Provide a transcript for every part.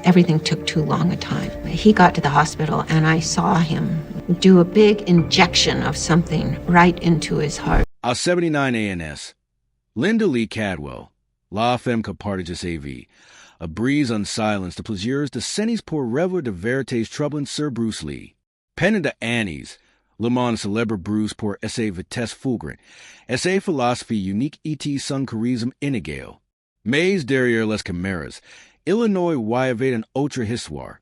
Everything took too long a time. He got to the hospital, and I saw him do a big injection of something right into his heart. A 79 ANS. Linda Lee Cadwell. La femme que partages sa vie. A brise en silence de plaisirs de scènes pour rêver de vérités troublantes sur Bruce Lee. Peine de Annie's. Le monde célèbre Bruce pour sa vitesse fulgurante. Sa philosophie unique et son charisme inégal. Mais derrière les caméras, Illinois y avait une autre histoire.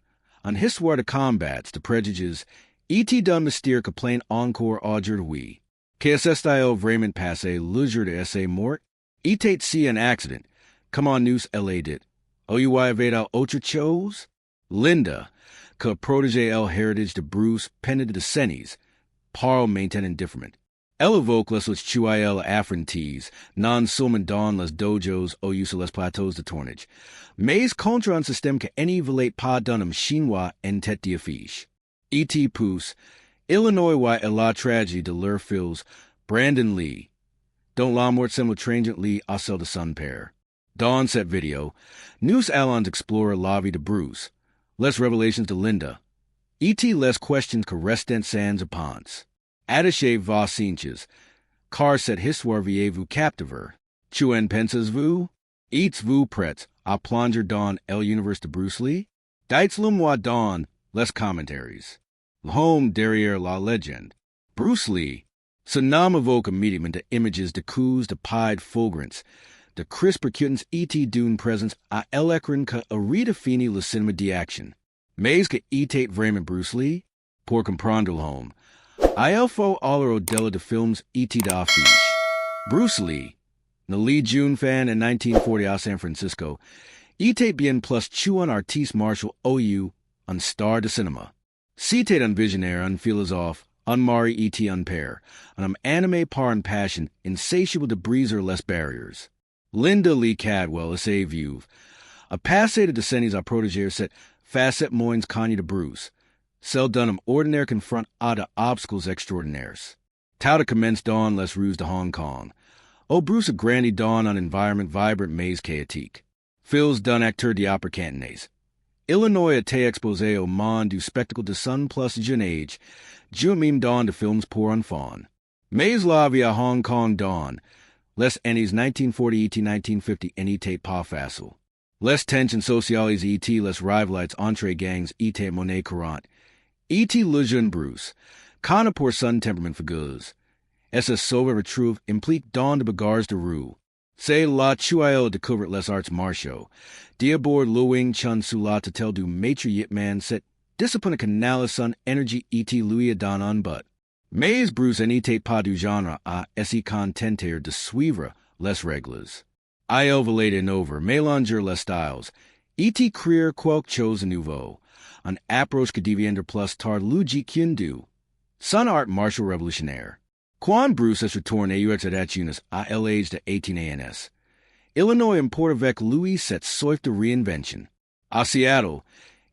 Une histoire de combats, de préjudices, et d'un mystère que plaît encore aujourd'hui. Qu'est-ce vraiment passé le jour de sa mort? Était si un accident? Comment nous l'a dit? Y avait autre chose? Linda, que protégé el héritage de Bruce, peine de scènes, parle maintient indifferent. Elle évoque les chuael affronties, non seulement dans les dojos ou sur les plateaux de tournage, mais contre un système que n'y voulait pas d'un chinois en tête d'affiche. E.T. pousse, Illinois y la tragédie de leurs fils, Brandon Lee, dont la mort semble étrangement à celle de son père. Dans cette vidéo, nous allons explorer la vie de Bruce, les révélations de Linda, et les questions que restent sans réponse. Attachez vos cinches, car cette histoire vient vous captiver. Tu en pensez-vous? Êtes-vous prêts à plonger dans l'univers de Bruce Lee? Dites-le-moi dans les commentaires. L'homme derrière la légende. Bruce Lee. Ce nom évoque immédiatement de images de coups de pied fulgurants, de crisp percutants et d'une présence à l'écran que redéfinit le cinéma d'action. Mais que était vraiment Bruce Lee? Pour comprendre l'homme, il faut aller au-delà de films et d'affiches. Bruce Lee, né Lee Jun fan en 1940 à San Francisco, était bien plus qu'un artiste martial ou un star de cinéma. C'était un visionnaire, un philosophe, un mari et un père, un homme animé par une passion insatiable de briser les barrières. Linda Lee Cadwell est sa veuve, a passé de décennies à protéger cette facette moins connue de Bruce, celle d'un homme ordinaire confronté à d'obstacles extraordinaires. Tao de commence dans les rues de Hong Kong. Bruce a grandi dans un environnement vibrant mais chaotique. Fils d'un acteur d'opéra cantonais. Illinois était exposé au monde du spectacle de son plus jeune âge, même dans de films pour enfants. Mais la vie à Hong Kong dans les années 1940 et 1950 n'était pas facile. Les tensions sociales et les rivalités entre gangs étaient monnaie courante. Et le jeune Bruce, connu pour son tempérament fougueux, se sauve retrouve impliqué dans de bagarres de rue. C'est là qu'il découvre les arts martiaux. D'abord le Wing Chun sous la tutelle du maître Yip Man cette discipline canale son énergie et lui donne un but. Mais Bruce n'était pas du genre à se contenter de suivre les règles. Il voulait innover, mélanger les styles, et créer quelque chose de nouveau. Une approche que deviendra plus tard logique du son art martial révolutionnaire. Quand Bruce est retourné aux États-Unis à l'âge de 18 ans, Illinois importe avec lui cette soif de réinvention. À Seattle,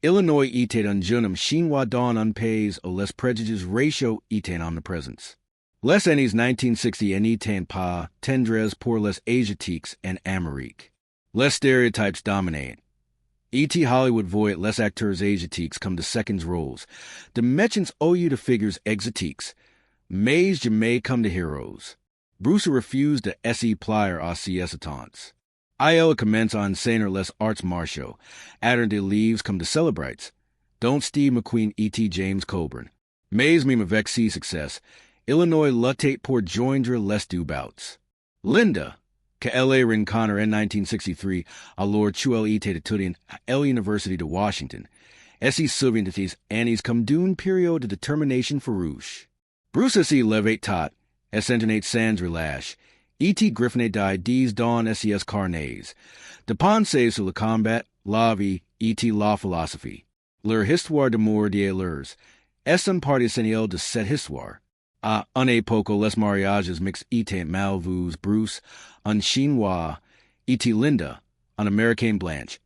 Illinois était un jeune homme chinois dans un pays où les préjudices raciaux étaient omniprésents. Les années 1960 n'étaient pas tendres pour les Asiatiques en Amérique. Les stéréotypes dominaient. E.T. Hollywood voyait les acteurs asiatiques comme de seconds rôles, de méchants au lieu de figures exotiques, mais jamais comme de héros. Bruce refused de se plier à ces attentes. Il commence à enseigner les arts martiaux, à des livres comme de celebrites, dont Steve McQueen et James Coburn. Mais même avec ses succès, Illinois luttait pour joindre les deux bouts. Linda, que elle rencontre en 1963, alors qu'elle était étudiante à l'Université de Washington, se souvient de ces années comme d'une période de détermination farouche. Bruce s'y levait tôt, s'entraînait sans relâche, et griffonait d'idées dans ses carnets, de penser sur le combat, la vie et la philosophie. Leur histoire d'amour de leurs est une partie essentielle de cette histoire. À une époque où les mariages mixtes étaient mal vus, Bruce, un Chinois, et Linda, un Américain blanche,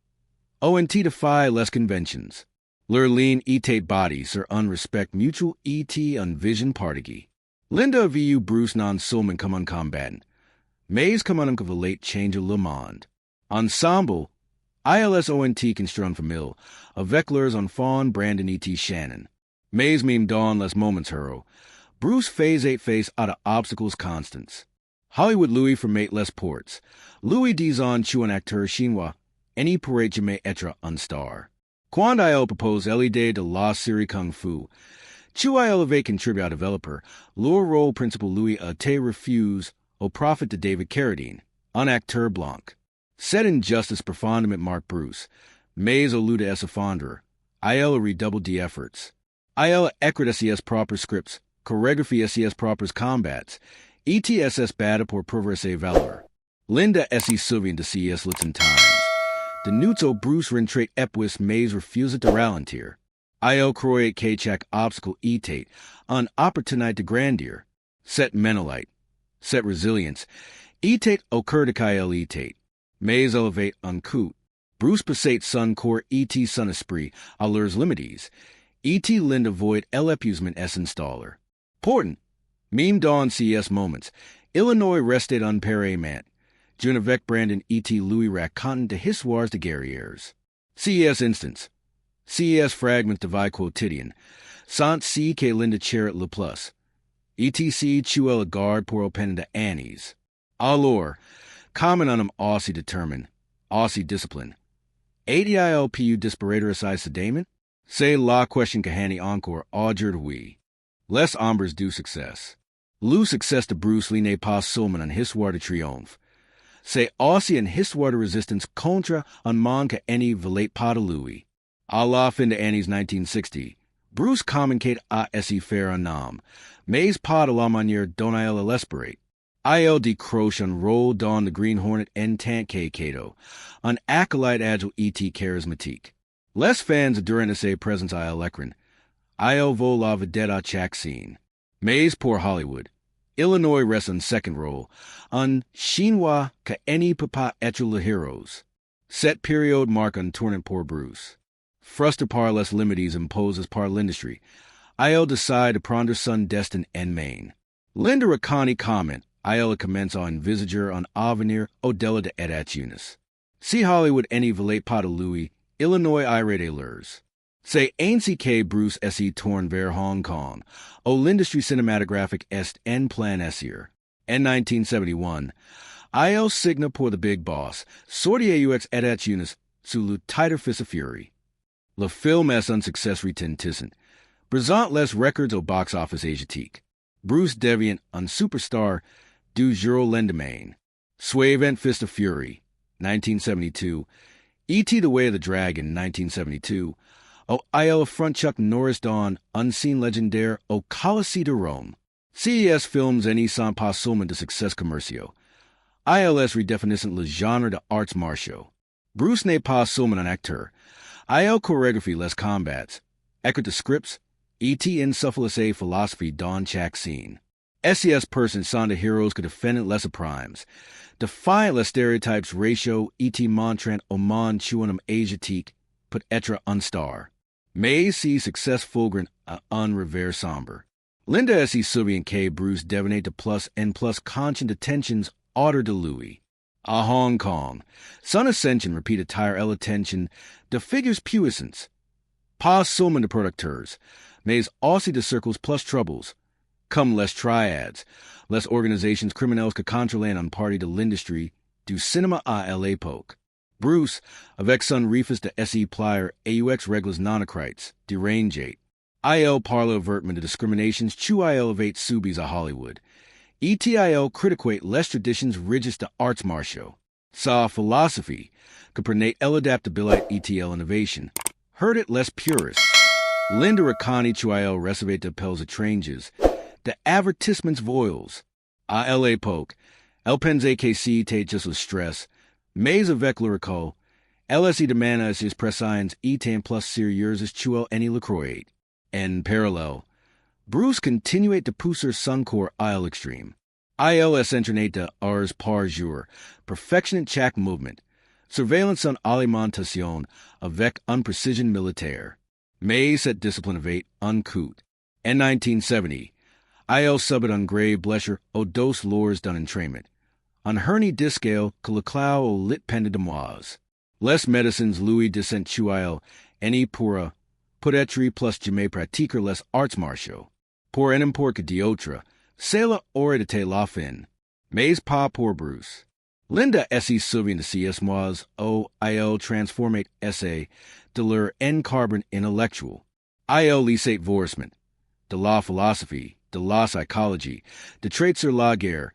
ont défié les conventions. Leur ligne était bâtie sur un respect mutuel et une vision partagée. Linda vit Bruce non seulement comme un combattant, mais comme un homme qui voulait changer le monde. Ensemble, ILSONT construn famil, avec leurs enfants Brandon et Shannon. Mais meme dawn less moments hurro. Bruce phase 8 face out of obstacles constants. Hollywood Louis for mate less ports. Louis Dizon chu un acteur chinois. Any parade jamais etre un star. Quand il propose l'idée de la série Kung Fu. Chu il elevate contribute developer. Leur role principal Louis a te refuse au profit de David Carradine. Un acteur blanc. Said injustice profondement Mark Bruce. Mais au lieu de s'effondrer. Il redouble the efforts. Il écrit SES proper scripts. Choreography SES propers combats. ETSS bada pour progresser valor. Linda SE Sylvian de CES Litzen Times. De Nutso Bruce Rentrate Epwis Mays refuses to ralentir. Il croit K-Chak obstacle etate. Un opportunite de grandir. Set menolite. Set resilience. Etate occur de Kyle etate. Mais elevate uncoot. Bruce passate sun core ET sun esprit. Allures limites. ET Linda void l'épusement S installer. Important. Meme dawn CES moments. Illinois rested unparé mant. Junavec Brandon et Louis racontent de histoires de guerriers. CES instance. CES fragment de vie quotidienne. Sant C que Linda Chariot le plus. ETC chuel garde pour open de Annie's. Alors, comment on Aussie determine. Aussie discipline. ADILPU disparator aside sedament? Say la question kahani encore augur oui. Les ombres du success. Lou success de Bruce Lee n'est pas seulement un histoire de triomphe. C'est aussi une histoire de resistance contre un monde que any valait pas de Louis. À la fin de Annie's 1960, Bruce communicate à essayer faire un homme, mais pas de la manière dont il l'espérait. Il décroche un rôle dans the Green Hornet en tant que Cato, un acolyte agile et charismatique. Les fans durant sa présence à l'écran. Il vaut la vedette à chaque scene. Mais pour Hollywood, Illinois reste un second rôle, un chinois que any papa être le heroes. Cette période marque un tournant pour Bruce. Frustré par les limites imposées par l'industrie, il décide de prendre son destin en main. Linda Racani comment, il commence à envisager un avenir au-delà de états-unis. Si Hollywood any valait pas de Louis, Illinois irait des leurs. C'est ainsi que Bruce S.E. tourne vers Hong Kong, où l'industrie cinématographique est en plein essor. En 1971, il signe pour The Big Boss, sorti aux États-Unis sous le titre Fist of Fury. Le film est un succès retentissant, présente les records au box-office asiatique. Bruce devient un superstar du jour au lendemain. Suivant Fist of Fury, 1972, E.T. The Way of the Dragon, 1972, au il affronte Chuck Norris dans Un scene légendaire au Colisée de Rome. CES films n'y sont pas seulement de succès commerciaux. ILS redéfinissent le genre de arts martiaux. Bruce n'est pas seulement un acteur. Il chorégraphie les combats, écrit de scripts, E.T. insuffle sa philosophie dans chaque scene. SES persons sont des héros que défendent les primes, defient les stéréotypes raciaux E.T. montrant au monde un asiatique peut être un star. Mais si succès fulgurant à un revers sombre. Linda S.E. Sylvian K. Bruce devenait de plus en plus conscient de tensions hors de Louis. À Hong Kong, son ascension repeat attire l'attention de figures puissants. Pas seulement de producteurs, mais aussi de circles plus troubles, comme les triads, les organisations criminelles que contrôlent une partie de l'industrie du cinéma à l'époque. Bruce, avec son refus de SE plier AUX règles non écrites, dérangées. Il parle ouvertement de discriminations chu il elevate subis à Hollywood. ETIL critiquate les traditions rigides de arts martiaux. Sa philosophie, que prenait l'adaptabilité ETL innovation, heard it less purists. Linda Racani chu il recevait d'appels étranges, de avertissements voiles. À l'époque, elle pensait que c'était juste le stress, mais avec le recul, elle s'y demanda si pressions étaient plus sérieuses chu elle le croyait. En parallèle, Bruce continuait de pousser son corps à l'extrême. Il s'entraînait de heures par jour, perfectionnant chaque mouvement, surveillant son alimentation avec une précision militaire. Mais cette discipline avait un coût. En 1970, il subit une grave blessure aux deux lors d'un entraînement, un hernie discale que le clau au lit pendant de mois. Les medicines Louis de Saint-Chuil, Eni pura, peut-être plus jamais pratiquer les arts martiaux. Pour un import que d'autres, c'est l'autorité la fin. Mais pas pour Bruce. Linda S.E. Sylvain de C.S. Moise O.I.L. transformate essay de leur en carbon intellectual. I.L. lycée vorsement. De la philosophie, de la psychologie, de traits sur la guerre,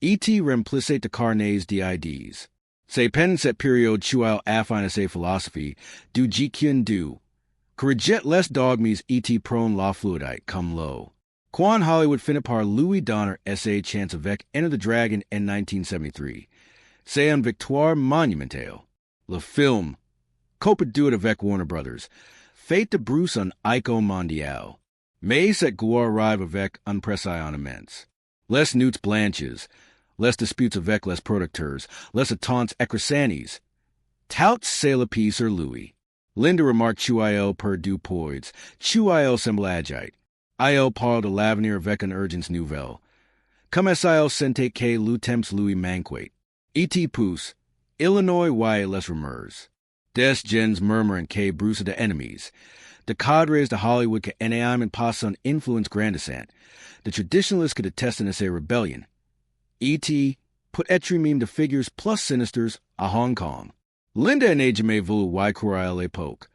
et remplissait de carnets d'ids. C'est pendant cette période chuil affine à philosophie, du jiquien du. Corriget les dogmes et prône la fluidite, comme l'eau. Quan Hollywood finit par Louis Donner essay Chance avec Enter the Dragon en 1973. C'est une victoire monumentale. Le film, coproduit avec Warner Brothers, fait de Bruce un icône mondial. Mais cette gloire arrive avec un pression immense. Les nuits blanches, les disputes avec les producteurs, les attentes écrasantes. Tout c'est la piece sur Louis. Linda remarque Chuil per du poids, Chuil semble agite. Il parle de l'avenir avec une urgence nouvelle. Comme est-il sente que le temps Louis manquait? Et pousse, Illinois y les rumeurs. Des gens murmuren que Bruce de ennemis. De cadres de Hollywood que en passe une influence grandissante. De traditionalists que détestent ces rebellions. Et peut-être même de figures plus sinisters à Hong Kong. Linda n'a jamais voulu y croire à l'époque.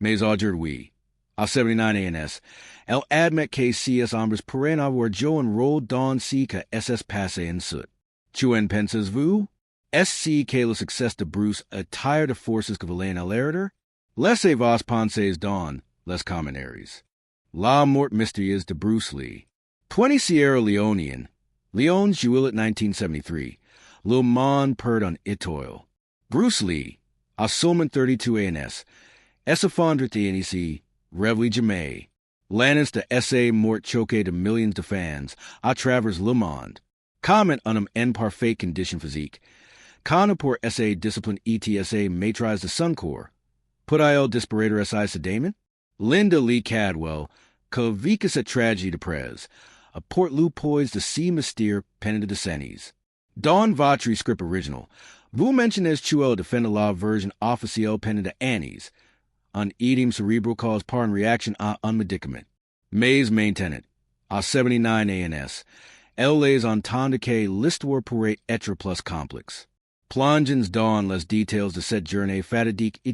Mais aujourd'hui, à 79 ans, elle admet que ces hombres pourraient avoir joué un rôle dans ce que SS passé en soute. Tu en pensez-vous? Est-ce que le succès de Bruce attire de forces que vilaient à l'erreur? Laissez-vous penser dans les commentaires. La mort mystérieuse de Bruce Lee. 20 Sierra Leonean. Leon juillet 1973. Le monde perd un étoile. Bruce Lee, à seulement 32 ans, s'effondre ici, rêve jamais. L'annonce de essai mort choqué de millions de fans à travers le monde. Comment en imparfaite condition physique. Quand pour essai discipline ETSA maîtrise de son corps. Peut-il disparaître essai sédiment? Linda Lee Cadwell, que vécu cette tragédie de presse, apporte le poise de si mystère pendant de décennies. Dans votre script original, vous mentionnez Chuil défendre la version officielle pendant de années. Un édème cérébral cause par une réaction à un médicament. Mais maintenant, à 79 ans, elle les entend que l'histoire pourrait être plus complexe. Plongeons dans les détails de cette journée fatidique et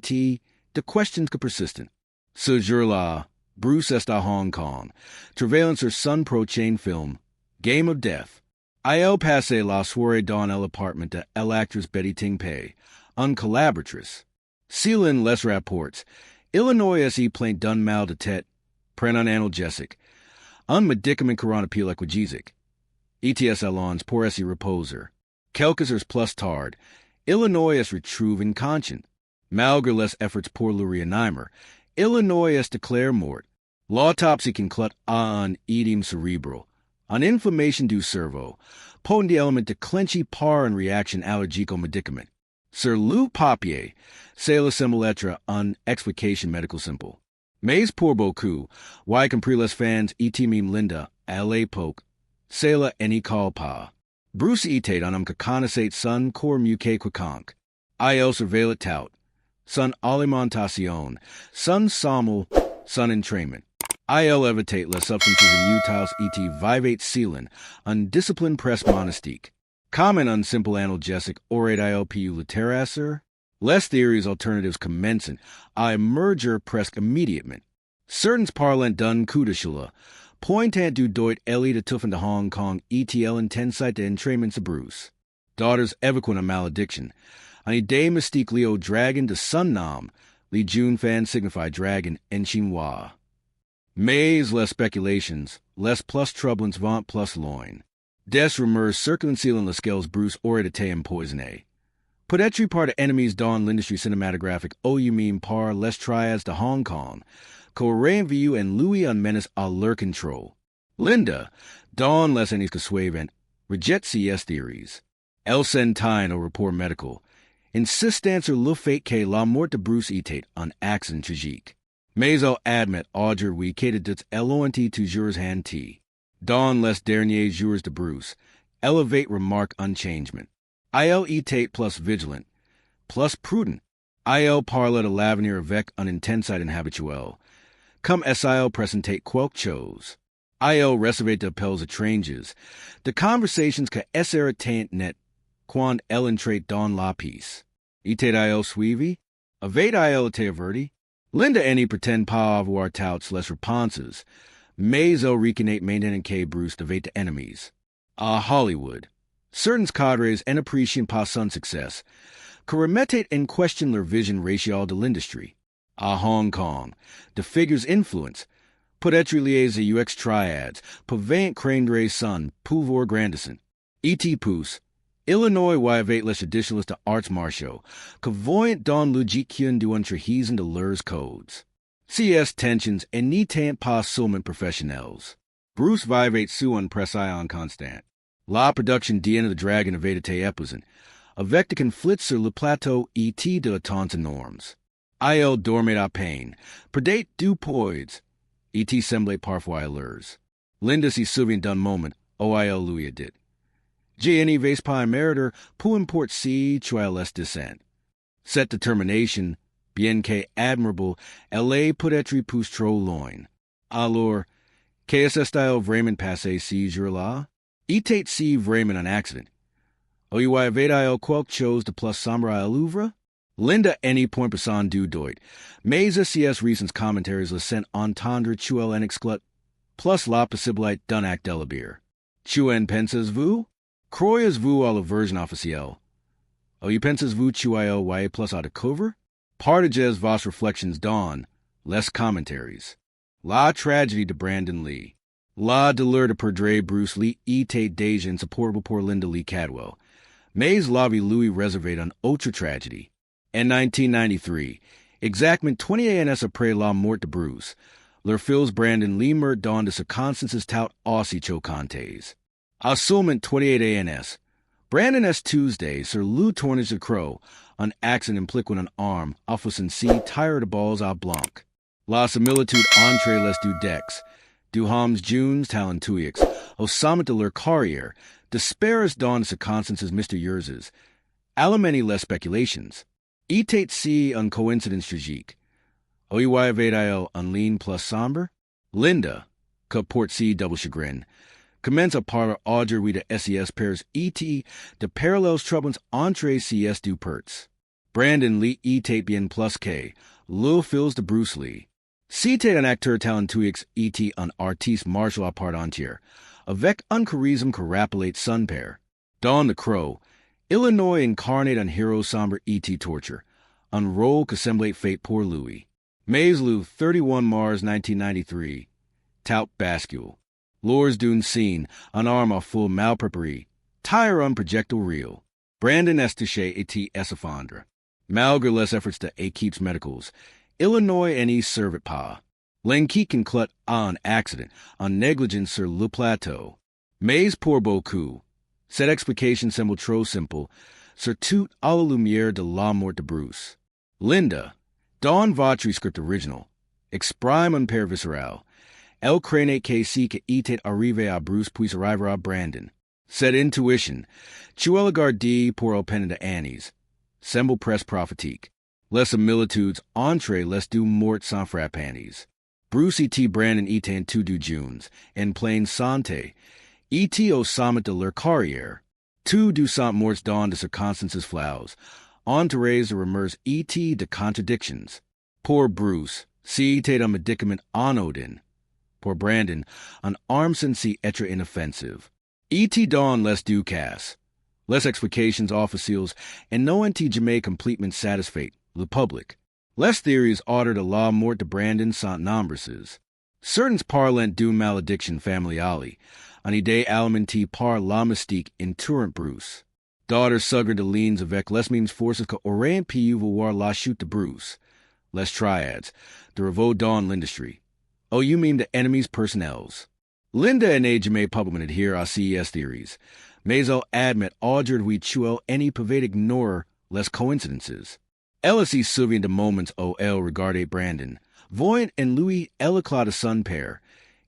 de questions que persistent. Ce jour-là, Bruce est à Hong Kong, travaillant sur son prochain film, Game of Death. Il passe la soirée dans l'appartement de l'actrice Betty Ting Pei, une collaboratrice. Selon les rapports, Illinois est plein d'un mal de tête, prend un analgésique, un médicament coronapile équigésique. ETS allons pour s'y reposer. Quelques heures plus tard, Illinois retrouve inconscient. Malgré les efforts pour le réanimer, Illinois déclare mort. L'autopsie conclut à un édème cérébral, une inflammation du cerveau, potent élément déclenché par une réaction allergique au médicament. Sur le papier, cela semble être une explication médicale simple. Mais pour beaucoup, y compris les fans et même Linda, à l'époque, cela n'y colle pas. Bruce était un homme que connaissait son corps mieux que quiconque. Il surveillait tout. Son alimentation, son sommeil, son entraînement. Il évitait les substances inutiles et vivait selon une discipline presque monastique. Comme un simple analgésique aurait-il pu le terrasser? Les théories alternatives commencent à émerger presque immédiatement. Certains parlant d'un coup de choula, pointant du doigt Ellie de Tuffen de Hong Kong et l'intensité d'entraînement de Bruce. D'autres évoquent une malédiction. Une idée mystique liée au dragon de son nom, les jeunes fans signifient dragon en chinois. Mais les spéculations, les plus troublantes vont plus loin. Des rumeurs circulent selon lesquelles Bruce aurait été empoisonné. Peut-être par des ennemis dans l'industrie cinématographique ou même par les triads de Hong Kong, qu'auraient vu en lui une menace à leur contrôle. Linda, dans les années que suivent, rejette ces théories. Elle s'entend au rapport médical, insistant sur le fait que la mort de Bruce était un accident tragique. Mais elle admet aujourd'hui que de éloigner toujours hanti. Dans les derniers jours de Bruce, elle avait remarqué un changement. Il était plus vigilant, plus prudent, Il parla de l'avenir avec un intensité inhabituelle, comme sil presentate quelque chose. Il recevait d'appels étranges, de conversations que essere tant net, quand elle entrait dans la pièce. Était il suivi? Avait il été averti? Linda any pretend pas avoir touts les réponses, mais elle reconnaît maintenant que Bruce devait enemies. À Hollywood, certains cadres n'apprécient pas son succès, que remettent en question leur vision raciale de l'industrie. À Hong Kong, the figures influence, peut-être liées à UX triads, peuvent craindre son pouvoir grandissant. E.T. Pousse, Illinois y avait les traditionalistes de arts martiaux, que voyant dans l'ujikion d'un trahison de leurs codes. CS tensions et ni tant pas seulement professionnels. Bruce vivait sous un pression constant. La production d'Ian of the Dragon avait été épuisante, avec des conflits sur le plateau et de temps énormes. Il dormait à peine, perdait du poids, et semblait parfois à l'heure. Linda s'y souvient d'un moment où il lui a dit, Je n'y vais pas mériter, peu importe si tu as les descent. Cette détermination, bien que admirable, elle est peut-être pousse trop loin. Alors, qu'est-ce vraiment passé ces jours-là? Était-ce vraiment un accident? Ou y avait-il quelque chose de plus sombre à l'oeuvre? Linda any point person du doit, mais CS recent commentaires le sent entendre tu en exclut, plus la possibilité d'un acte délibéré. Tu en pensez-vous? Croyez-vous à la version officielle? Ou y pensez-vous tu y plus à découvrir? Partagez vos réflexions dans les commentaires. La tragédie de Brandon Lee. La douleur de perdre Bruce Lee était déjà insupportable pour Linda Lee Cadwell. Mais la vie lui réservait une autre tragédie. En 1993, exactement 28 ans après la mort de Bruce, leur fils Brandon Lee meurt dans des circonstances tout aussi choquantes. À seulement 28 ans, Brandon est Tuesday sur le tournage de Crow, un accident impliquant un arme, offusant si tire de balles à blanc. La similitude entre les deux decks, du Homs Junes talentuix, au sommet de leur carrière, dispares dans des circonstances mystérieuses, alimenti les speculations. Était-ce une coïncidence tragique? Ou y avait-il une ligne plus sombre? Linda, que porte si double chagrin, commence à parler aujourd'hui de SES pairs et de parallèles troubles entre CS du perts. Brandon Lee était bien plus que le fils de Bruce Lee. C'était un acteur talentueux et un artiste martial à part entière, avec un charisme que rappelait son père. Dans The Crow, Illinois incarnait un héros sombre et torture, un rôle que semblait fait pour lui. Mais le 31 mars 1993, tout bascule. Lors d'une scène, un arme à feu mal préparée, tire un projectile real. Brandon est touché et s'effondre. Malgré les efforts de équipes médicales, Illinois n'y servait pas. L'équipe conclut à un accident, en négligence sur le plateau. Mais pour beaucoup, cette explication semble trop simple, surtout à la lumière de la mort de Bruce. Linda, dans votre script original, exprime un père viscéral. Elle craignait que si que était arrivé à Bruce puisse arriver à Brandon. Cette intuition, tu la gardie pour le peine de Annie's, semble presque prophétique. Les similitudes entre les deux morts sans frappantes. Bruce et Brandon étaient tous deux jeunes, en pleine santé, et au sommet de leur carrière. Tous deux sont morts dans des circonstances floues, entourés de rumeurs et de contradictions. Pour Bruce, c'était un médicament anodin. Pour Brandon, un arme censée être inoffensive. Et dans les deux cas, les explications officielles n'ont jamais complètement satisfait le public. Les théories autour de la mort de Brandon sont nombreuses. Certains parlant d'une malédiction familiale, une idée alimentée par la mystique entourant Bruce. D'autres suggèrent de liens avec les mêmes forces que auraient pu voir la chute de Bruce, les triads, de révolte dans l'industrie. Ou you mean de ennemis personnels. Linda n'a jamais publiquement adhéré à ces théories, mais elle admet aujourd'hui qu'elle n'y pouvait ignorer les coïncidences. Elle s'y souvient de moments où elle regardait Brandon, voyant en lui l'éclat de son père,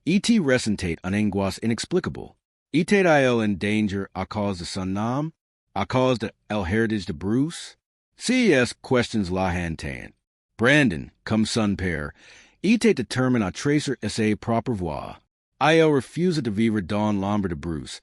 et ressentait une angoisse inexplicable. Était-elle en danger à cause de son nom, à cause de l'héritage de Bruce? CES questions la hantan. Brandon, come sun pair. Ite determine a tracer sa proper voix. IL refusa de vivre dans l'ombre de Bruce.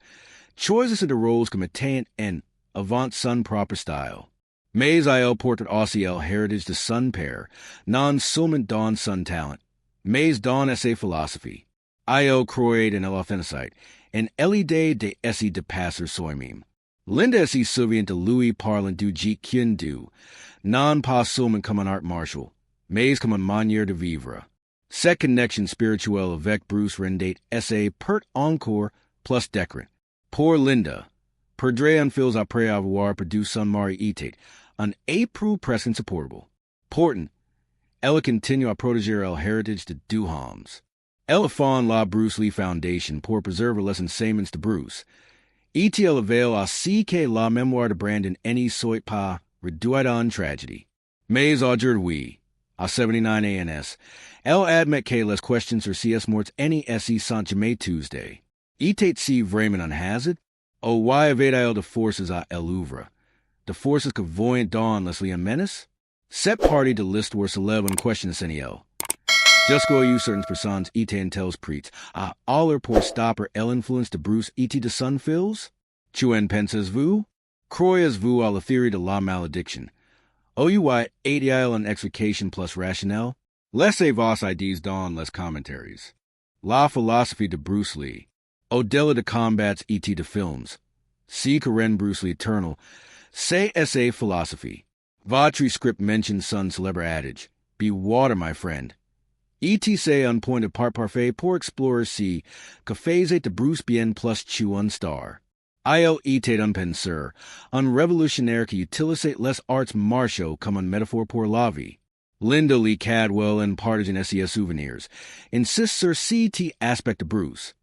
Choices de roles comme étant en avant sun proper style. Mais IL portrait aussi el heritage de sun pair, non seulement dans sun talent. Mais dans sa philosophy. IL croyed en el authenticite, en l'idée de essayer de passer soi-même. Linda se souvient de Louis parlant du jeet kien du, non pas seulement comme un art martial, mais comme une manière de vivre. Cette connexion spirituelle avec Bruce rendait essai pert encore plus décret. Pour Linda, perdre un fils après avoir perdu son mari était un épreuve presque insupportable. Pourtant, elle continue à protéger el heritage de deux hommes. Elle fonde la Bruce Lee Foundation pour préserver les enseignements de Bruce. Et-il avail à ce que la mémoire de Brandon n'y soit pas réduite en tragédie. Mais aujourd'hui, à 79 ans, elle admet que les questions sur CS morts n'y sont jamais Tuesday. Était-ce vraiment un hazard? Ou why avait-il de forces à l'oeuvre? De forces que voient dans les liens menaces? Cette partie de l'histoire s'élève en question essentielle. Jusqu'à eu certaines personnes étaient tels prêts à aller pour stopper l'influence de Bruce et de son fils? Tu en pensez-vous? Croyez-vous à la théorie de la malédiction? OUI est-il une explication plus rationnelle? Laissez vos idées dans les commentaires. La philosophie de Bruce Lee. Au-delà de combats et de films. Si que rend Bruce Lee éternel, c'est sa philosophie. Votre script mentions son célèbre adage, be water, my friend. Et un point de part parfait pour explorer si que faisait de Bruce bien plus tu un star. Il était un penseur, un révolutionnaire qui utilisait les arts martiaux comme une métaphore pour la vie. Linda Lee Cadwell en partage ses souvenirs, insiste sur cet aspect de Bruce.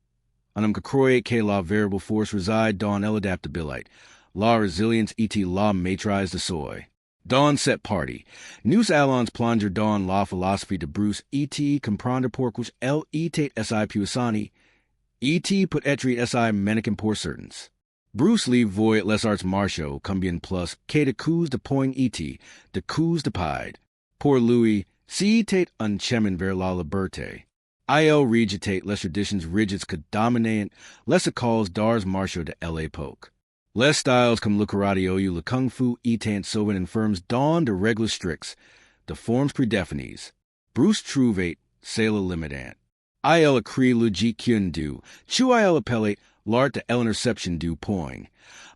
Un homme que croyait que la véritable force réside dans l'adaptabilité, la résilience et la maîtrise de soi. Dans cette partie, nous allons plonger dans la philosophie de Bruce et comprendre pourquoi elle était si puissante et peut-être si mannequin pour certains. Bruce Lee voit les arts martiaux comme bien plus que de coups de poing et de coups de pied. Pour lui, c'était un chemin vers la liberté. Il rejetait les traditions rigides que dominaient les écoles d'arts martiaux de l'époque. Les styles comme le karaté ou le kung fu étant souvent infirmes dans de règles strictes, de formes prédéfinies. Bruce trouvait c'est le limitant. Il écrit le jeet kien du, tu il appelait l'art de l'interception du poing,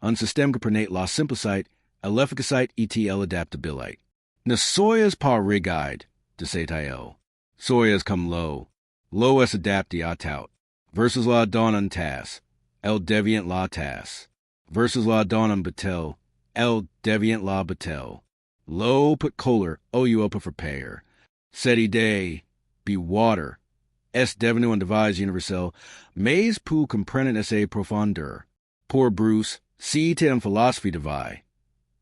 un système que prenait la simplicité, l'efficacité et l'adaptabilité. Ne soyez pas rigide, disait-il. Soyez comme l'eau est adapté à tout, versus la dans un tasse, elle devient la tasse. Versus la dans un bateau, elle devient la bateau. L'eau put kohler, ou peut for payer. Cette idée, be water, est devenu une devise universelle, mais pour comprendre sa profondeur. Pour Bruce, c'était une philosophie de vie.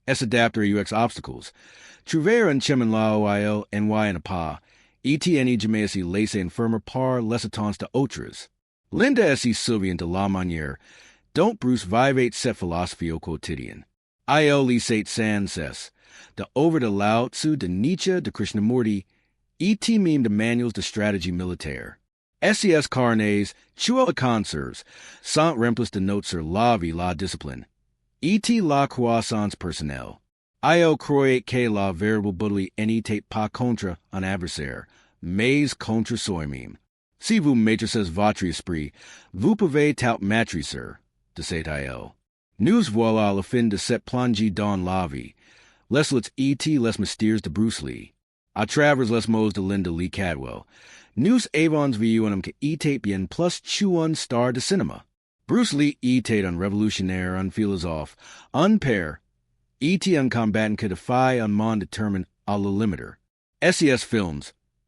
Es adapter aux obstacles. Trouver un chemin là où il n'y en pas, et n'y jamais se laisser enfermer par les attentes de autres. Linda se souvient de la manière dont Bruce vivait cette philosophie au quotidien. Il lisait sans cesse, de over de Lao Tzu, de Nietzsche, de Krishnamurti, et même de manuels de stratégie militaire. SES carnets, tu les conserves, sans remplace de notes sur la vie, la discipline, et la croissance personnelle. Il croyait que la véritable bataille n'était pas contre un adversaire, mais contre soi-même. Si vous maîtrisez votre esprit, vous pouvez tout maîtriser, disait-il. Nous voilà à la fin de cette plongée dans la vie. Les luttes et les mystères de Bruce Lee. À travers les mots de Linda Lee Cadwell, nous avons vu un homme qui était bien plus qu'un star de cinéma. Bruce Lee était un révolutionnaire, un philosophe, un père, était un combattant qui défiait un monde déterminé à la limiter. SES films,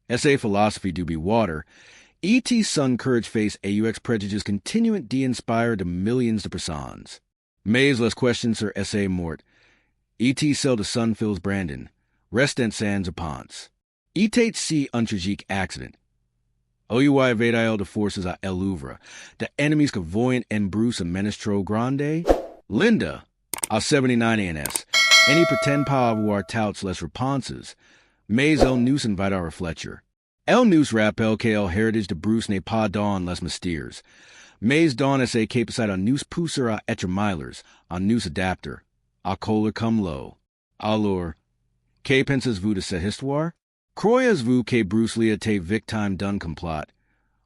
sa philosophie du be water, était son courage face aux prejudices continuant d'inspirer de millions de personnes. Mais les questions sur sa mort, était celle de son fils Brandon, restent sans réponse. Était si un tragique accident. OUI avait-il de forces à l'oeuvre, de ennemis que voyaient en Bruce un menace trop grande? Linda, à 79 ans, Any pretend pa avoir touts les réponses, mais el nous invite à réfléchir. El nous rappelle que el héritage de Bruce n'est pas dans les mystères, mais dans sa capacité à nous pousser à être meilleurs, à nous adapter, à coller comme l'eau. Alors, que pensez-vous de cette histoire? Croyez-vous que Bruce Lee était victime d'un complot?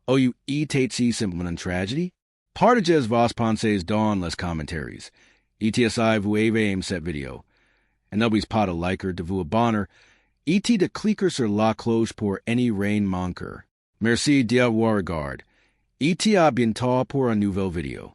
Ou était-il simplement une tragédie? Partagez vos pensées dans les commentaires. Et si vous avez aimé cette vidéo, et n'oubliez pas de liker, de vous abonner, et de cliquer sur la cloche pour any rien manquer. Merci d'avoir regardé. Et à bientôt pour une nouvelle vidéo.